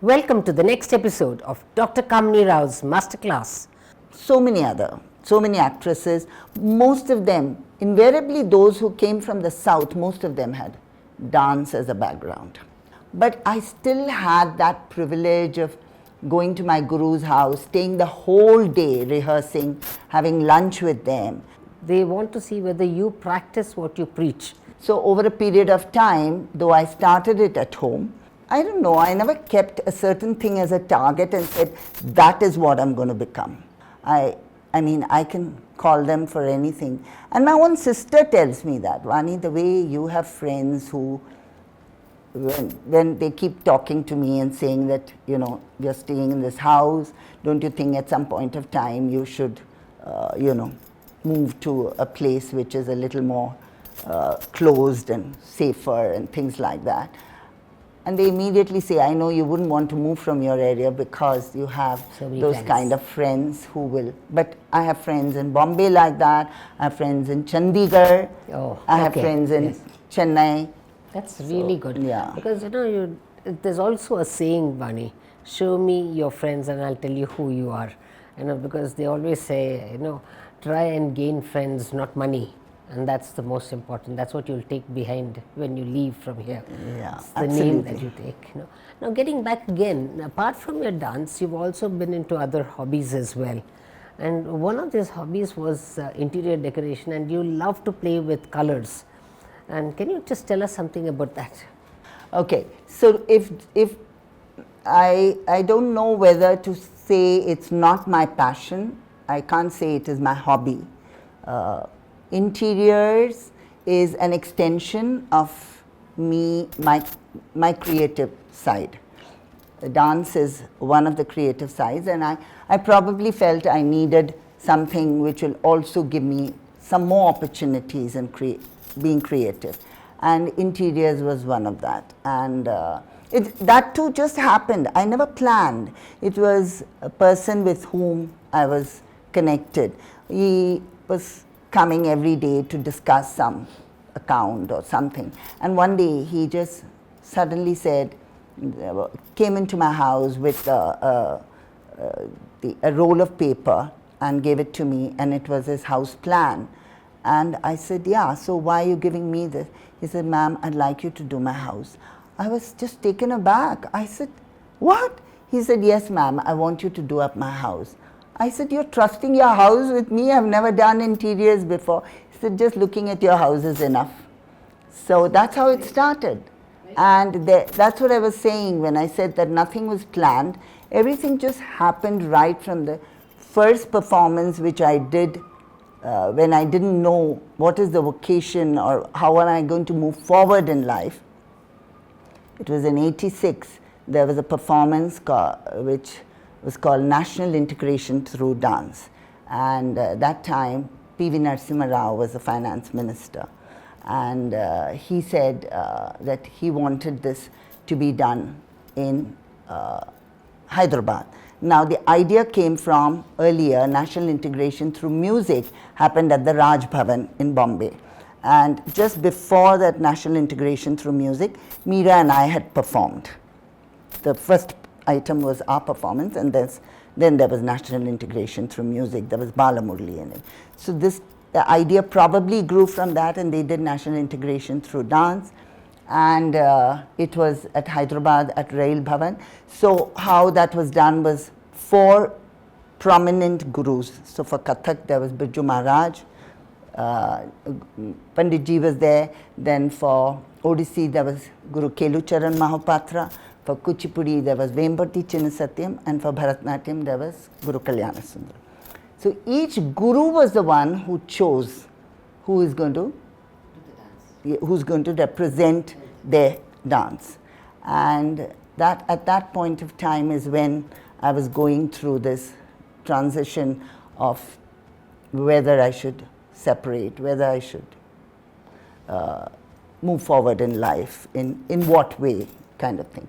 Welcome to the next episode of Dr. Kamini Rao's Masterclass. So many actresses, most of them, invariably those who came from the South, most of them had dance as a background. But I still had that privilege of going to my guru's house, staying the whole day rehearsing, having lunch with them. They want to see whether you practice what you preach. So over a period of time, though I started it at home, I don't know, I never kept a certain thing as a target and said, that is what I'm going to become. I mean, I can call them for anything. And my own sister tells me that, Vani, the way you have friends who, when they keep talking to me and saying that, you know, you're staying in this house, don't you think at some point of time you should, move to a place which is a little more closed and safer and things like that. And they immediately say, I know you wouldn't want to move from your area because you have those kind of friends who will. But I have friends in Bombay like that. I have friends in Chandigarh. I have friends in Chennai. That's really good. Yeah. Because, there's also a saying, Vani, show me your friends and I'll tell you who you are. Because they always say, try and gain friends, not money. And that's the most important. That's what you'll take behind when you leave from here. Yeah, it's the name that you take. Now, getting back again, apart from your dance, you've also been into other hobbies as well. And one of these hobbies was interior decoration, and you love to play with colors. And can you just tell us something about that? Okay, so if I don't know whether to say it's not my passion. I can't say it is my hobby. Interiors is an extension of me, my creative side. Dance is one of the creative sides, and I probably felt I needed something which will also give me some more opportunities in being creative. And interiors was one of that. And that too just happened. I never planned. It was a person with whom I was connected. He was coming every day to discuss some account or something. And one day he just suddenly said, came into my house with a roll of paper and gave it to me, and it was his house plan. And I said, yeah, so why are you giving me this? He said, ma'am, I'd like you to do my house. I was just taken aback. I said, what? He said, yes, ma'am, I want you to do up my house. I said, you're trusting your house with me? I've never done interiors before. He said, just looking at your house is enough. So that's how it started. And that's what I was saying when I said that nothing was planned. Everything just happened right from the first performance which I did when I didn't know what is the vocation or how am I going to move forward in life. It was in '86. There was a performance which was called National Integration Through Dance. And that time, P.V. Narasimha Rao was the finance minister. And he said that he wanted this to be done in Hyderabad. Now, the idea came from earlier, National Integration Through Music happened at the Raj Bhavan in Bombay. And just before that National Integration Through Music, Meera and I had performed. The first item was our performance, and then there was National Integration Through Music. There was Balamami in it. So the idea probably grew from that, and they did National Integration Through Dance. And it was at Hyderabad at Rail Bhavan. So how that was done was 4 prominent gurus. So for Kathak, there was Birju Maharaj, Panditji was there. Then for Odissi, there was Guru Kelucharan Mahapatra. For Kuchipudi, there was Vempati Chinnasatyam, and for Bharatanatyam, there was Guru Kalyanasundaram. So each guru was the one who chose who is going to represent their dance. And that at that point of time is when I was going through this transition of whether I should separate, whether I should move forward in life, in what way, kind of thing.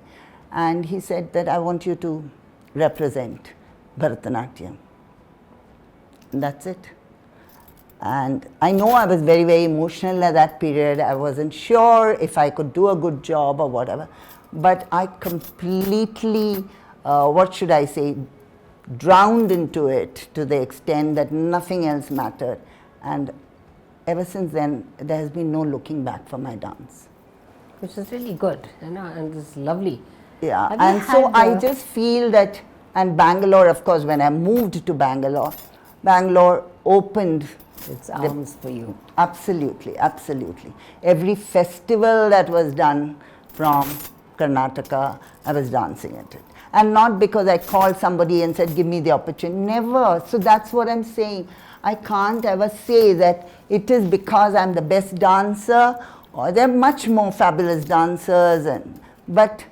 And he said that I want you to represent Bharatanatyam. And that's it. And I know I was very, very emotional at that period. I wasn't sure if I could do a good job or whatever. But I completely, what should I say, drowned into it to the extent that nothing else mattered. And ever since then, there has been no looking back for my dance. Which is really good, and it's lovely. Yeah, and so I just feel that, and Bangalore, of course, when I moved to Bangalore opened its arms for you. Absolutely, absolutely. Every festival that was done from Karnataka, I was dancing at it. And not because I called somebody and said, give me the opportunity. Never. So that's what I'm saying. I can't ever say that it is because I'm the best dancer, or there are much more fabulous dancers, but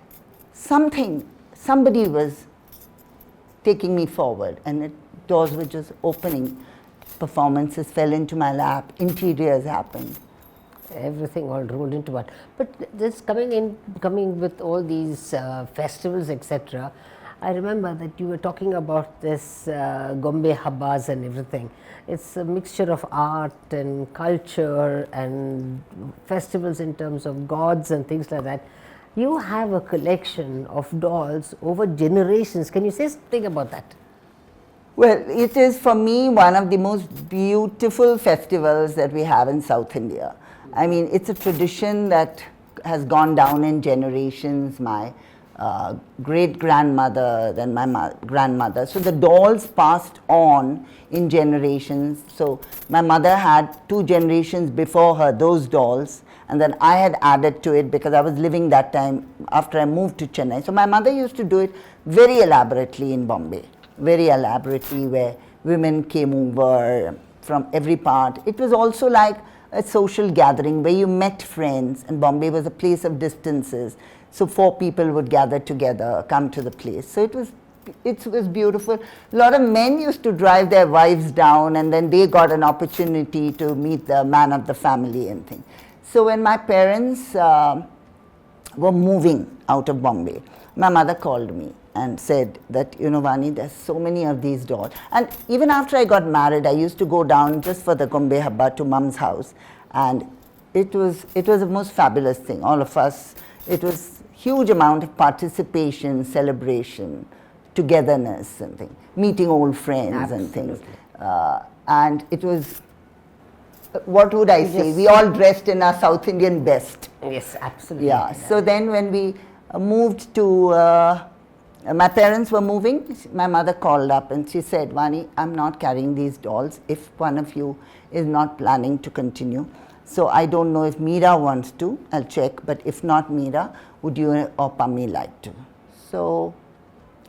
somebody was taking me forward, and doors were just opening. Performances fell into my lap, interiors happened. Everything all rolled into one. But this coming with all these festivals, etc. I remember that you were talking about this Gombe Habbas and everything. It's a mixture of art and culture and festivals in terms of gods and things like that. You have a collection of dolls over generations. Can you say something about that? Well, it is for me one of the most beautiful festivals that we have in South India. I mean, it's a tradition that has gone down in generations. My great-grandmother, then my grandmother. So the dolls passed on in generations. So my mother had 2 generations before her those dolls, and then I had added to it because I was living that time after I moved to Chennai. So my mother used to do it very elaborately in Bombay. Very elaborately, where women came over from every part. It was also like a social gathering where you met friends, and Bombay was a place of distances. So 4 people would gather together, come to the place. So it was beautiful. A lot of men used to drive their wives down, and then they got an opportunity to meet the man of the family and things. So when my parents were moving out of Bombay, my mother called me and said that, Vani, there's so many of these dolls. And even after I got married, I used to go down just for the Gombe Habba to Mum's house. And it was the most fabulous thing. All of us, it was huge amount of participation, celebration, togetherness and things, meeting old friends and things. And it was, what would I say? We all dressed in our South Indian best. Yes, absolutely. Yeah. So then when we moved to, my parents were moving, my mother called up and she said, Vani, I'm not carrying these dolls if one of you is not planning to continue. So I don't know if Meera wants to, I'll check, but if not Meera, would you or Pammi like to? So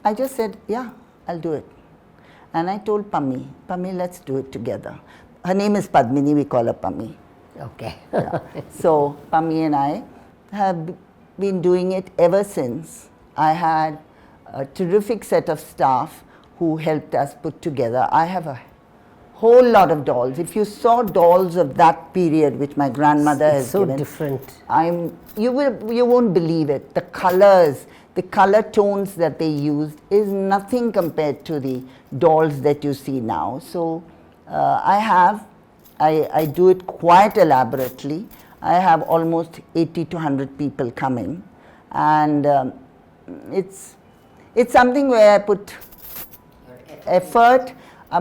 I just said, yeah, I'll do it. And I told Pammi, let's do it together. Her name is Padmini, we call her Pammi. Okay. Yeah. So Pammi and I have been doing it ever since. I had a terrific set of staff who helped us put together. I have a whole lot of dolls. If you saw dolls of that period, which my grandmother has so given, different. You won't believe it. The colors, the color tones that they used is nothing compared to the dolls that you see now. So I do it quite elaborately. I have almost 80 to 100 people coming, and it's something where I put effort.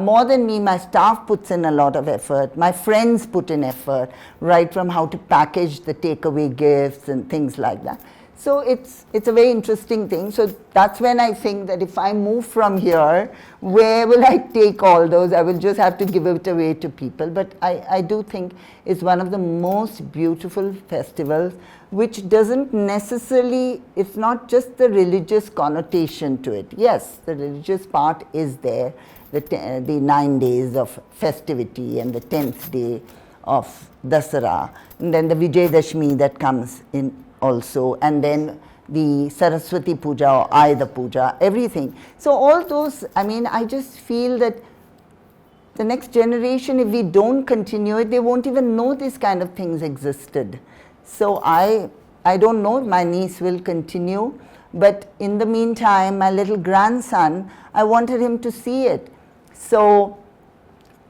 More than me, my staff puts in a lot of effort. My friends put in effort, right from how to package the takeaway gifts and things like that. So it's a very interesting thing. So that's when I think that if I move from here, where will I take all those? I will just have to give it away to people. But I do think it's one of the most beautiful festivals, which doesn't necessarily, it's not just the religious connotation to it. Yes, the religious part is there, the 9 days of festivity and the 10th day of Dasara, and then the Vijayadashmi that comes in also, and then the Saraswati Puja or Ayudha Puja, everything. So all those, I just feel that the next generation, if we don't continue it, they won't even know these kind of things existed. So I don't know if my niece will continue, but in the meantime, my little grandson, I wanted him to see it. So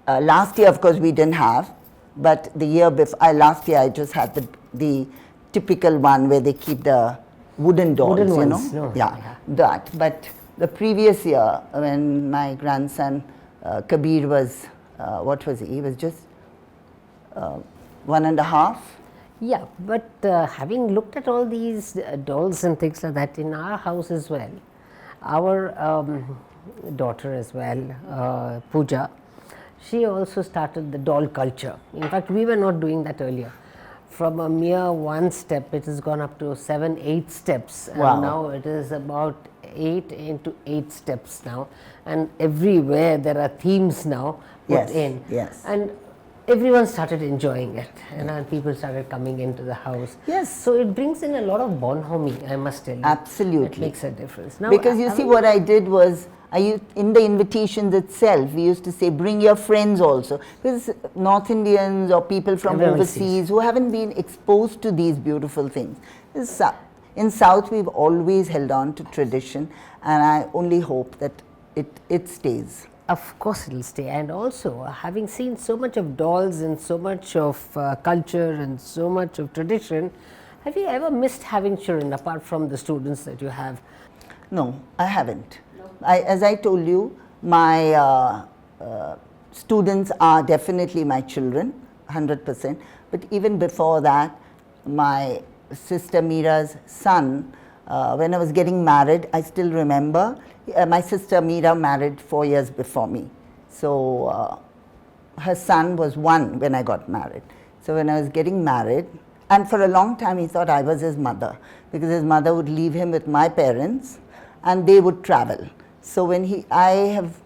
Last year, of course, we didn't have, but the year before, last year I just had the typical one where they keep the wooden dolls, Wooden you ones, know. no, Yeah, yeah. that. But the previous year, when my grandson Kabir was, what was he? He was just 1.5. Yeah, but having looked at all these dolls and things like that in our house as well, our daughter as well, Pooja, she also started the doll culture. In fact, we were not doing that earlier. From a mere 1 step, it has gone up to 7, 8 steps. Wow. And now it is about 8 into 8 steps now. And everywhere there are themes now put Yes, in. yes. And everyone started enjoying it, and then people started coming into the house. Yes. So it brings in a lot of bonhomie, I must tell you. Absolutely. It makes a difference. Now, Because you see, what I did was, in the invitations itself, we used to say, bring your friends also. Because North Indians or people from Everyone overseas sees. who haven't been exposed to these beautiful things. In South, we've always held on to tradition, and I only hope that it stays. Of course, it will stay. And also, having seen so much of dolls and so much of culture and so much of tradition, have you ever missed having children apart from the students that you have? No, I haven't. As I told you, my students are definitely my children, 100%. But even before that, my sister Meera's son, when I was getting married, I still remember, my sister Meera married 4 years before me. So her son was 1 when I got married. So when I was getting married, and for a long time he thought I was his mother, because his mother would leave him with my parents and they would travel. So when I have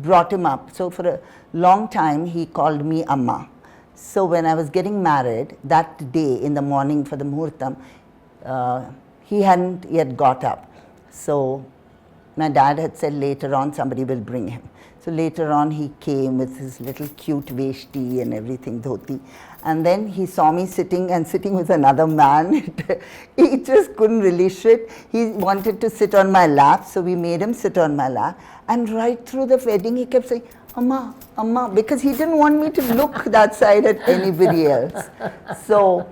brought him up, so for a long time he called me Amma. So when I was getting married, that day in the morning for the Muhurtam, he hadn't yet got up. So my dad had said later on somebody will bring him. So later on he came with his little cute veshti and everything, dhoti. And then he saw me sitting with another man. He just couldn't release it. He wanted to sit on my lap, so we made him sit on my lap. And right through the wedding he kept saying, Amma, Amma, because he didn't want me to look that side at anybody else. So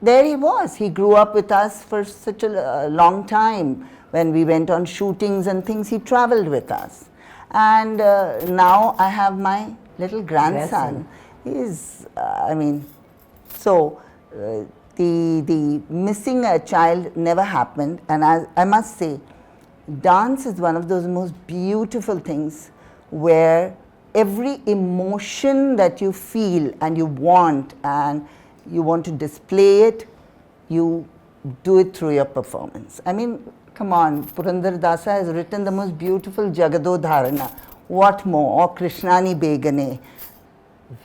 there he was. He grew up with us for such a long time. When we went on shootings and things, he traveled with us. And now I have my little grandson. He's, so the missing a child never happened. And I must say, dance is one of those most beautiful things where every emotion that you feel and you want to display it, you do it through your performance. I mean, come on, Purandaradasa has written the most beautiful Jagadodharana. What more? Or Krishnani Begane.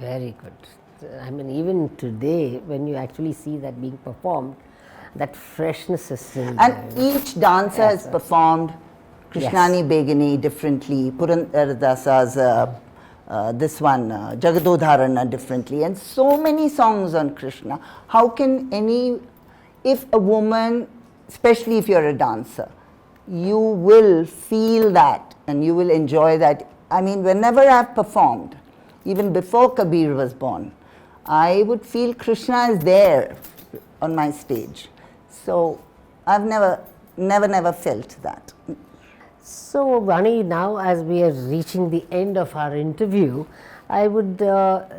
Very good. I mean, even today, when you actually see that being performed, that freshness is still And there. each dancer has performed Krishnani Begane differently, Purandaradasa's this one, Jagadodharana differently, and so many songs on Krishna. How can if a woman, especially if you're a dancer, you will feel that and you will enjoy that. I mean, whenever I've performed, even before Kabir was born, I would feel Krishna is there on my stage. So I've never felt that. So, Vani, now as we are reaching the end of our interview, I would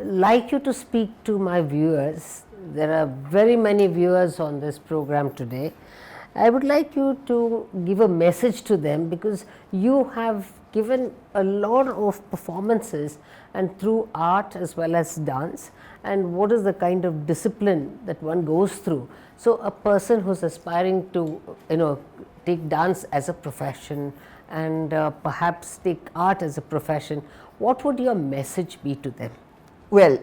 like you to speak to my viewers. There are very many viewers on this program today. I would like you to give a message to them, because you have given a lot of performances and through art as well as dance, and what is the kind of discipline that one goes through. So a person who's aspiring to take dance as a profession and perhaps take art as a profession, what would your message be to them? Well,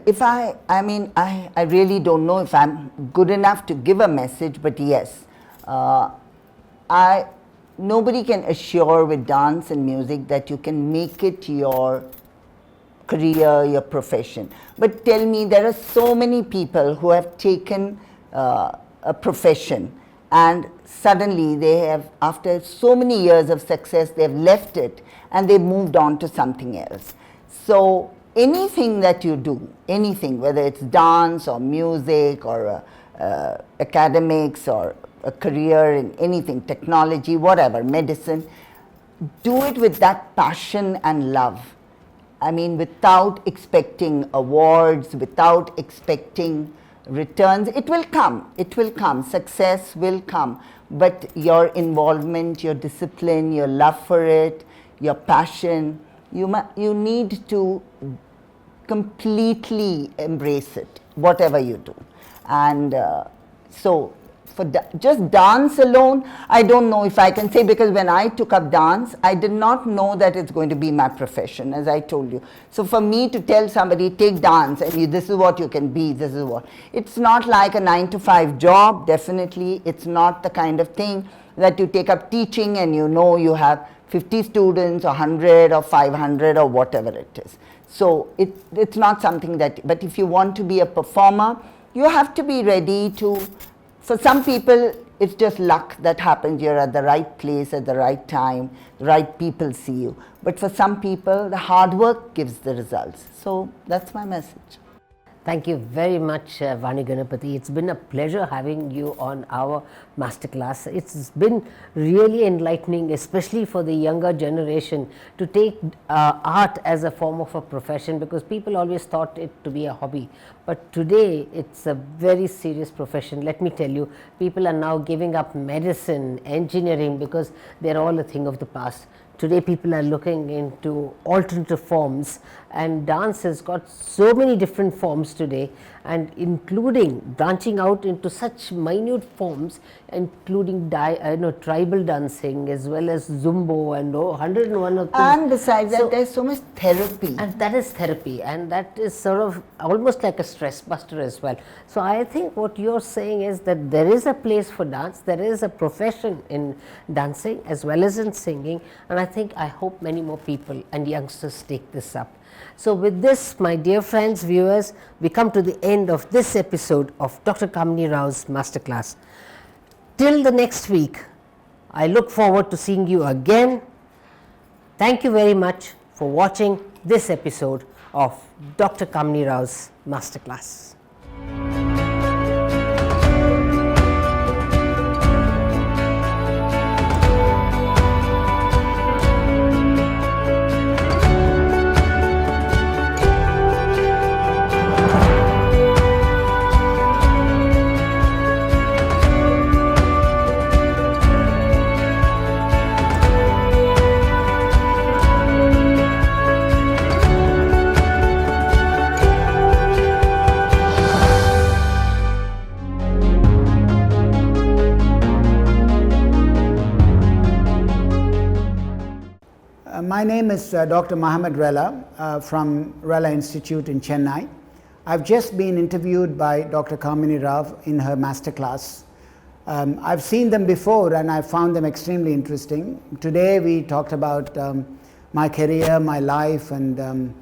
I really don't know if I'm good enough to give a message, but yes, nobody can assure with dance and music that you can make it your career, your profession. But tell me, there are so many people who have taken a profession and suddenly they have, after so many years of success, they have left it and they moved on to something else. So anything that you do, anything, whether it's dance or music or academics or a career in anything, technology, whatever, medicine, do it with that passion and love. I mean, without expecting awards, without expecting returns. It will come, success will come, but your involvement, your discipline, your love for it, your passion, you need to completely embrace it, whatever you do. And so for just dance alone, I don't know if I can say, because when I took up dance, I did not know that it's going to be my profession, as I told you. So for me to tell somebody, take dance, and this is what you can be, this is what. It's not like a 9-to-5 job, definitely. It's not the kind of thing that you take up teaching and you know you have 50 students or 100 or 500 or whatever it is. So it's not something that, but if you want to be a performer, you have to be ready to. For some people, it's just luck that happens. You're at the right place at the right time, the right people see you. But for some people, the hard work gives the results. So that's my message. Thank you very much, Vani Ganapathy. It's been a pleasure having you on our masterclass. It's been really enlightening, especially for the younger generation, to take art as a form of a profession, because people always thought it to be a hobby. But today, it's a very serious profession. Let me tell you, people are now giving up medicine, engineering, because they're all a thing of the past. Today people are looking into alternative forms, and dance has got so many different forms today, and including branching out into such minute forms, including tribal dancing as well as Zumbo and 101 of things. And besides that, there's so much therapy. And that is therapy, and that is sort of almost like a stress buster as well. So I think what you're saying is that there is a place for dance, there is a profession in dancing as well as in singing, and I hope many more people and youngsters take this up. So with this, my dear friends, viewers, we come to the end of this episode of Dr. Kamini Rao's Masterclass. Till the next week, I look forward to seeing you again. Thank you very much for watching this episode of Dr. Kamini Rao's Masterclass. My name is Dr. Mohammed Rella from Rella Institute in Chennai. I've just been interviewed by Dr. Kamini Rao in her masterclass. I've seen them before and I found them extremely interesting. Today we talked about my career, my life, and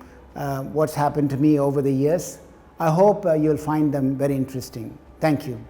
what's happened to me over the years. I hope you'll find them very interesting. Thank you.